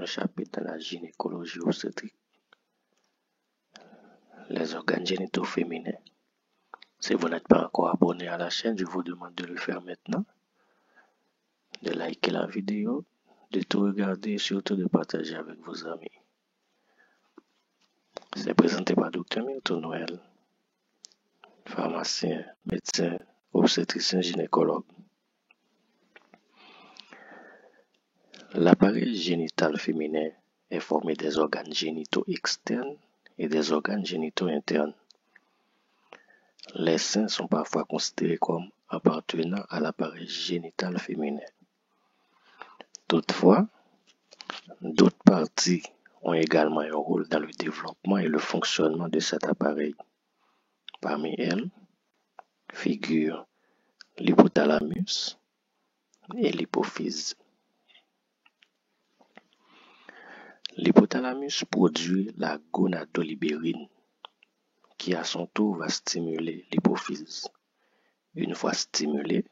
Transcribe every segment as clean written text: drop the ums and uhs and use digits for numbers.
un chapitre dans la gynécologie obstétrique, les organes génitaux féminins. Si vous n'êtes pas encore abonné à la chaîne, je vous demande de le faire maintenant, de liker la vidéo, de tout regarder et surtout de partager avec vos amis. C'est présenté par Dr Milton Noël, pharmacien, médecin, obstétricien, gynécologue. L'appareil génital féminin est formé des organes génitaux externes et des organes génitaux internes. Les seins sont parfois considérés comme appartenant à l'appareil génital féminin. Toutefois, d'autres parties ont également un rôle dans le développement et le fonctionnement de cet appareil. Parmi elles figurent l'hypothalamus et l'hypophyse. L'hypothalamus produit la gonadolibérine qui à son tour va stimuler l'hypophyse. Une fois stimulée,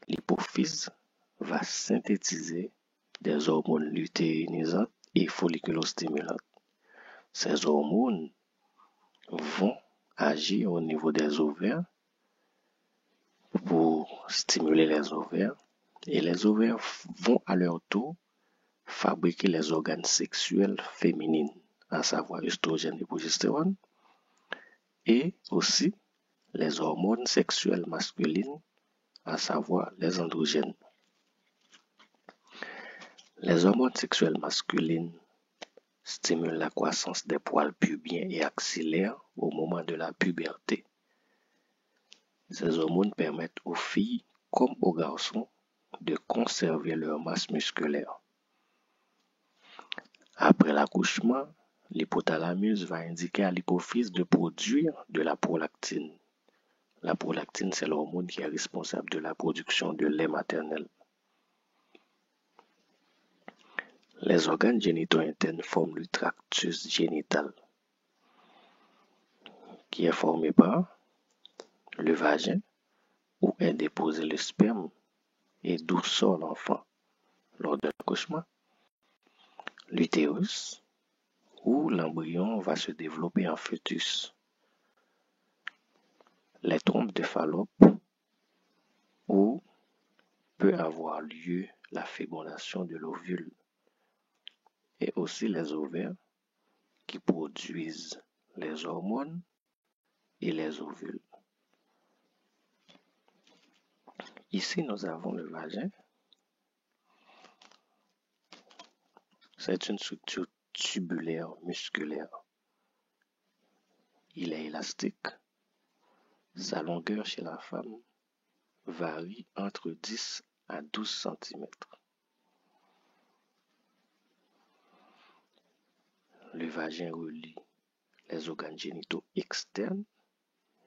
l'hypophyse va synthétiser des hormones lutéinisantes et folliculostimulantes. Ces hormones vont agir au niveau des ovaires pour stimuler les ovaires et les ovaires vont à leur tour fabriquer les organes sexuels féminines, à savoir œstrogène et progestérone, et aussi les hormones sexuelles masculines, à savoir les androgènes. Les hormones sexuelles masculines stimulent la croissance des poils pubiens et axillaires au moment de la puberté. Ces hormones permettent aux filles comme aux garçons de conserver leur masse musculaire. Après l'accouchement, l'hypothalamus va indiquer à l'hypophyse de produire de la prolactine. La prolactine, c'est l'hormone qui est responsable de la production de lait maternel. Les organes génitaux internes forment le tractus génital, qui est formé par le vagin, où est déposé le sperme et d'où sort l'enfant lors de l'accouchement, l'utérus, où l'embryon va se développer en fœtus, les trompes de Fallope, où peut avoir lieu la fécondation de l'ovule, et aussi les ovaires qui produisent les hormones et les ovules. Ici, nous avons le vagin. C'est une structure tubulaire musculaire. Il est élastique. Sa longueur chez la femme varie entre 10 à 12 cm. Le vagin relie les organes génitaux externes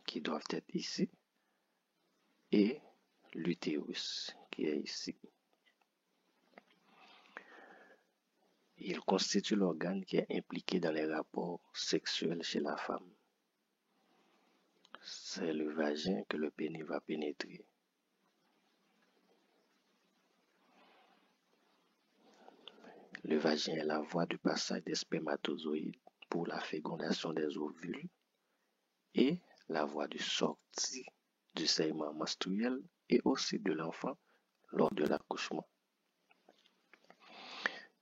qui doivent être ici et l'utérus qui est ici. Il constitue l'organe qui est impliqué dans les rapports sexuels chez la femme. C'est le vagin que le pénis va pénétrer. Le vagin est la voie de passage des spermatozoïdes pour la fécondation des ovules et la voie de sortie du saignement menstruel et aussi de l'enfant lors de l'accouchement.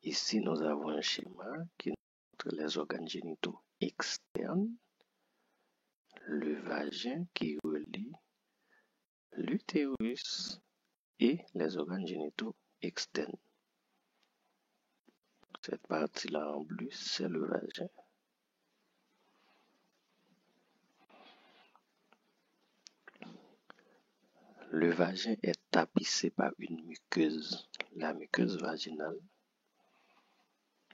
Ici, nous avons un schéma qui montre les organes génitaux externes, le vagin qui relie l'utérus et les organes génitaux externes. Cette partie-là en bleu, c'est le vagin. Le vagin est tapissé par une muqueuse, la muqueuse vaginale,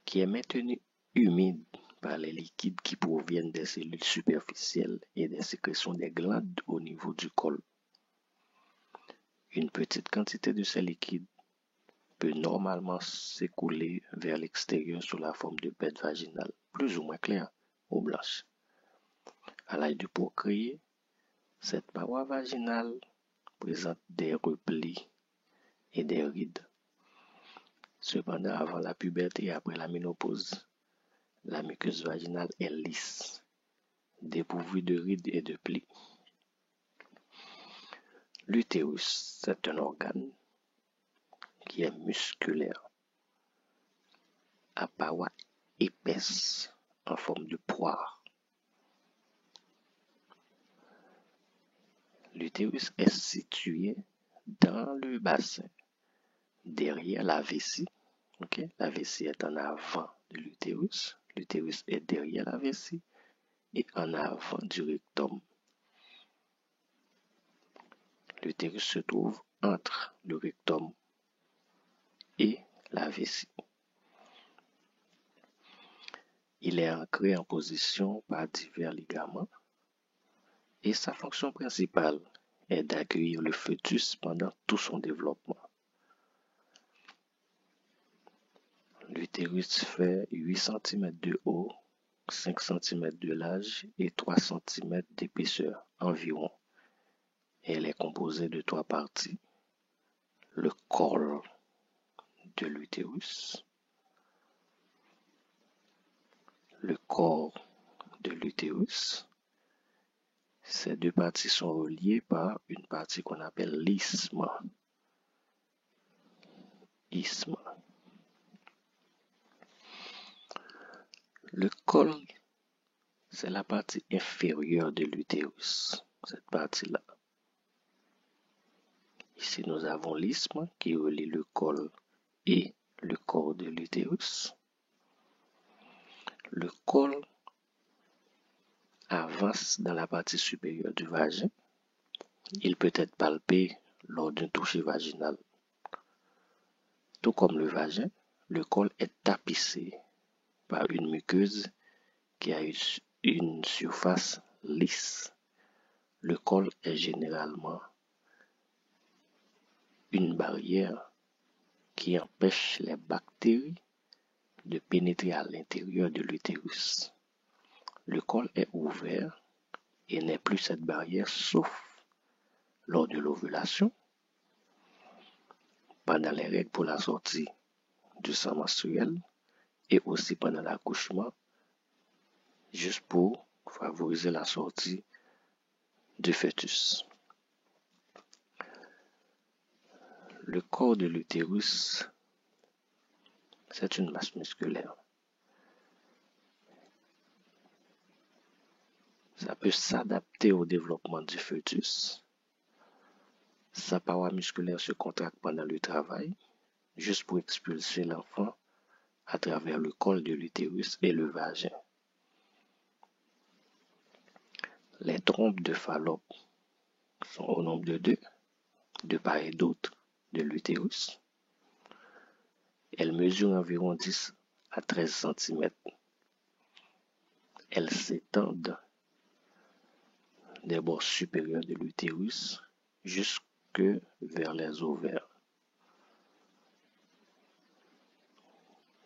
qui est maintenue humide par les liquides qui proviennent des cellules superficielles et des sécrétions des glandes au niveau du col. Une petite quantité de ces liquides peut normalement s'écouler vers l'extérieur sous la forme de bêtes vaginales, plus ou moins claires ou blanches. À l'âge de procréer, cette paroi vaginale présente des replis et des rides. Cependant, avant la puberté et après la ménopause, la muqueuse vaginale est lisse, dépourvue de rides et de plis. L'utérus, c'est un organe qui est musculaire, à parois épaisses en forme de poire. L'utérus est situé dans le bassin, derrière la vessie. La vessie est en avant de l'utérus. L'utérus est derrière la vessie et en avant du rectum. L'utérus se trouve entre le rectum et la vessie. Il est ancré en position par divers ligaments et sa fonction principale est d'accueillir le fœtus pendant tout son développement. L'utérus fait 8 cm de haut, 5 cm de large et 3 cm d'épaisseur environ. Elle est composée de 3 parties. Le col de l'utérus, le corps de l'utérus. Ces 2 parties sont reliées par une partie qu'on appelle l'isthme. Le col, c'est la partie inférieure de l'utérus, cette partie-là. Ici, nous avons l'isthme qui relie le col et le corps de l'utérus. Le col avance dans la partie supérieure du vagin. Il peut être palpé lors d'un toucher vaginal. Tout comme le vagin, le col est tapissé par une muqueuse qui a une surface lisse. Le col est généralement une barrière qui empêche les bactéries de pénétrer à l'intérieur de l'utérus. Le col est ouvert et n'est plus cette barrière sauf lors de l'ovulation, pendant les règles pour la sortie du sang menstruel et aussi pendant l'accouchement, juste pour favoriser la sortie du fœtus. Le corps de l'utérus, c'est une masse musculaire. Ça peut s'adapter au développement du fœtus. Sa paroi musculaire se contracte pendant le travail, juste pour expulser l'enfant à travers le col de l'utérus et le vagin. Les trompes de Fallope sont au nombre de 2, de part et d'autre de l'utérus. Elles mesurent environ 10 à 13 cm. Elles s'étendent des bords supérieurs de l'utérus jusque vers les ovaires,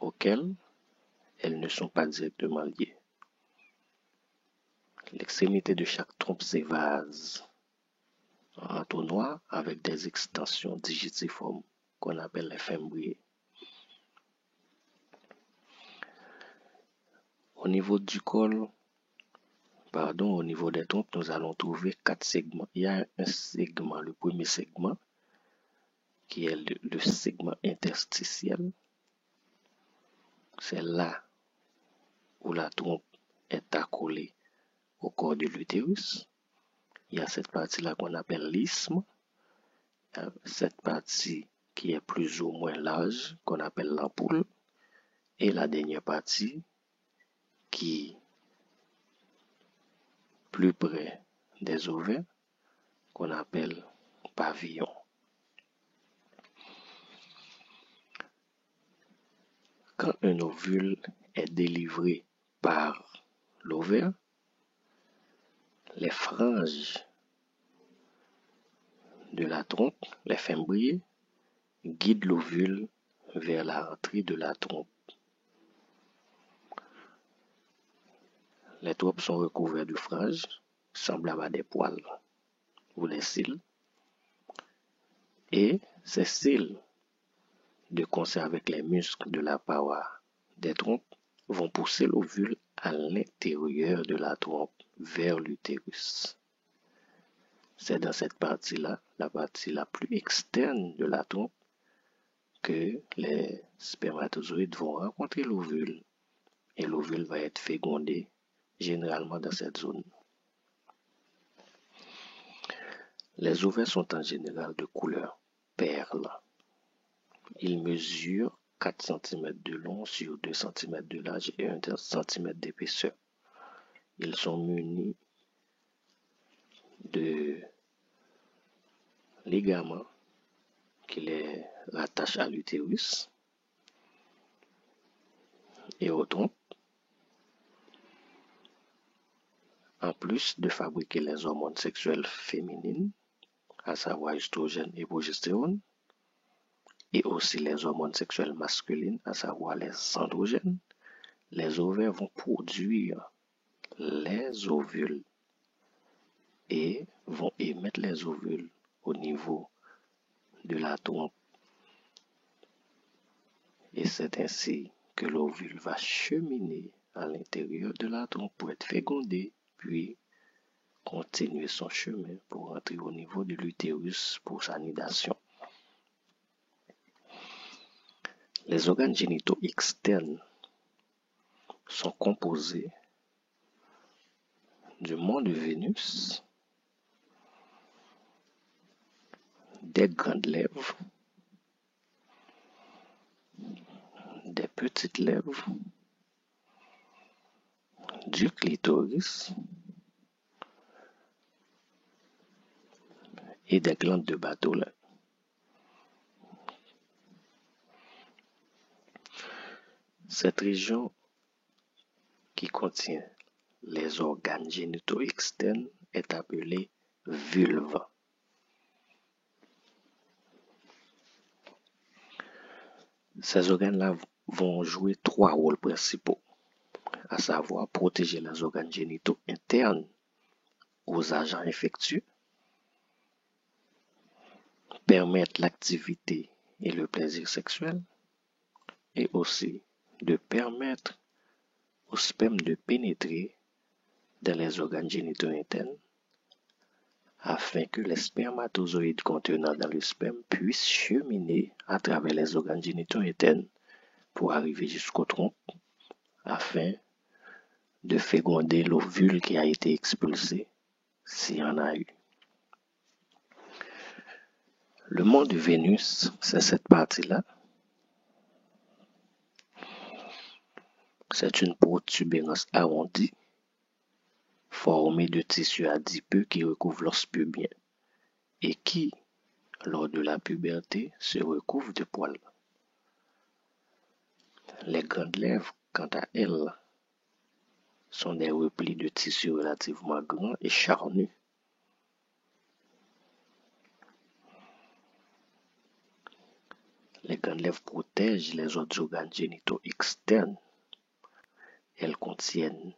auxquels elles ne sont pas directement liées. L'extrémité de chaque trompe s'évase en entonnoir avec des extensions digitiformes qu'on appelle les fimbriae. Au niveau du col, au niveau des trompes, nous allons trouver 4 segments. Il y a un segment, le premier segment, qui est le segment interstitiel. C'est là où la trompe est accolée au corps de l'utérus. Il y a cette partie-là qu'on appelle l'isthme. Cette partie qui est plus ou moins large, qu'on appelle l'ampoule. Et la dernière partie qui est plus près des ovaires, qu'on appelle pavillon. Quand un ovule est délivré par l'ovaire, les franges de la trompe, les fimbriae, guident l'ovule vers la rentrée de la trompe. Les trompes sont recouvertes de franges semblables à des poils ou des cils. Et ces cils de concert avec les muscles de la paroi des trompes, vont pousser l'ovule à l'intérieur de la trompe vers l'utérus. C'est dans cette partie-là, la partie la plus externe de la trompe, que les spermatozoïdes vont rencontrer l'ovule et l'ovule va être fécondé généralement dans cette zone. Les ovaires sont en général de couleur perle. Ils mesurent 4 cm de long sur 2 cm de large et 1 cm d'épaisseur. Ils sont munis de ligaments qui les rattachent à l'utérus et aux trompes, en plus de fabriquer les hormones sexuelles féminines, à savoir oestrogène et progestérone, et aussi les hormones sexuelles masculines, à savoir les androgènes. Les ovaires vont produire les ovules et vont émettre les ovules au niveau de la trompe. Et c'est ainsi que l'ovule va cheminer à l'intérieur de la trompe pour être fécondé, puis continuer son chemin pour entrer au niveau de l'utérus pour sa nidation. Les organes génitaux externes sont composés du mont de Vénus, des grandes lèvres, des petites lèvres, du clitoris et des glandes de Bartholin. Cette région qui contient les organes génitaux externes est appelée vulve. Ces organes-là vont jouer 3 rôles principaux, à savoir protéger les organes génitaux internes aux agents infectieux, permettre l'activité et le plaisir sexuel, et aussi de permettre au sperme de pénétrer dans les organes génitaux internes afin que les spermatozoïdes contenant dans le sperme puissent cheminer à travers les organes génitaux internes pour arriver jusqu'aux trompes afin de féconder l'ovule qui a été expulsé s'il y en a eu. Le mont de Vénus, c'est cette partie-là. C'est une protubérance arrondie formée de tissus adipeux qui recouvrent l'os pubien et qui, lors de la puberté, se recouvre de poils. Les grandes lèvres, quant à elles, sont des replis de tissus relativement grands et charnus. Les grandes lèvres protègent les autres organes génitaux externes. Elles contiennent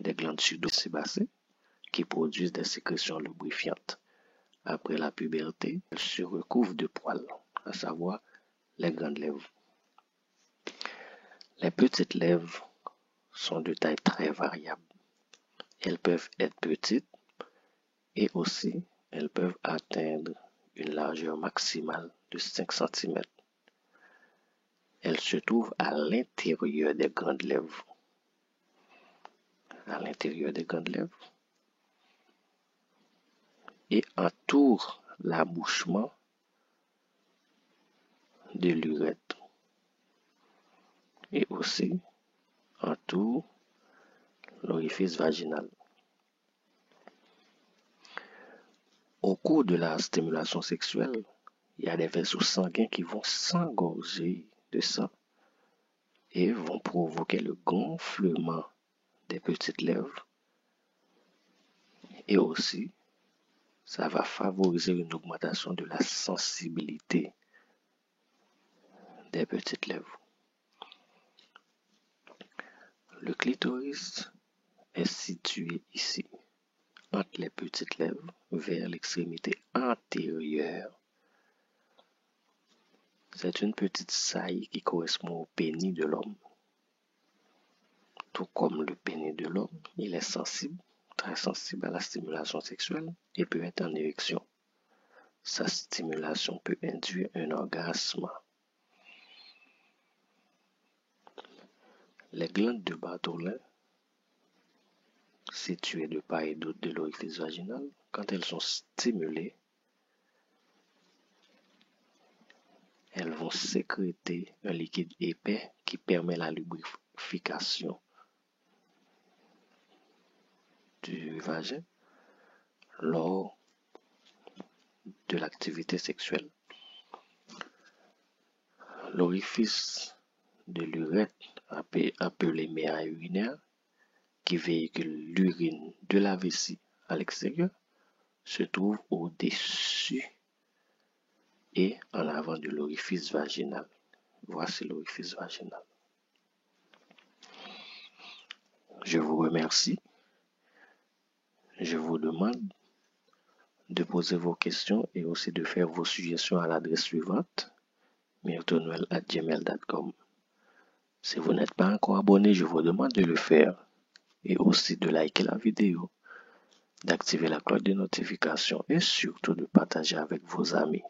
des glandes sudosébacées qui produisent des sécrétions lubrifiantes. Après la puberté, elles se recouvrent de poils, à savoir les grandes lèvres. Les petites lèvres sont de taille très variable. Elles peuvent être petites et aussi elles peuvent atteindre une largeur maximale de 5 cm. Elles se trouvent à l'intérieur des grandes lèvres. À l'intérieur des grandes lèvres et entourent l'abouchement de l'urètre et aussi entourent l'orifice vaginal. Au cours de la stimulation sexuelle, il y a des vaisseaux sanguins qui vont s'engorger de sang et vont provoquer le gonflement des petites lèvres et aussi ça va favoriser une augmentation de la sensibilité des petites lèvres. Le clitoris est situé ici, entre les petites lèvres, vers l'extrémité antérieure C'est une petite saillie qui correspond au pénis de l'homme. Tout comme le pénis de l'homme, il est sensible, très sensible à la stimulation sexuelle et peut être en érection. Sa stimulation peut induire un orgasme. Les glandes de Bartholin, situées de part et d'autre de l'orifice vaginal, quand elles sont stimulées, elles vont sécréter un liquide épais qui permet la lubrification du vagin lors de l'activité sexuelle. L'orifice de l'urètre, appelé méa urinaire, qui véhicule l'urine de la vessie à l'extérieur, se trouve au-dessus et en avant de l'orifice vaginal. Voici l'orifice vaginal. Je vous remercie. Je vous demande de poser vos questions et aussi de faire vos suggestions à l'adresse suivante, myrtonoel@gmail.com. Si vous n'êtes pas encore abonné, je vous demande de le faire et aussi de liker la vidéo, d'activer la cloche de notification et surtout de partager avec vos amis.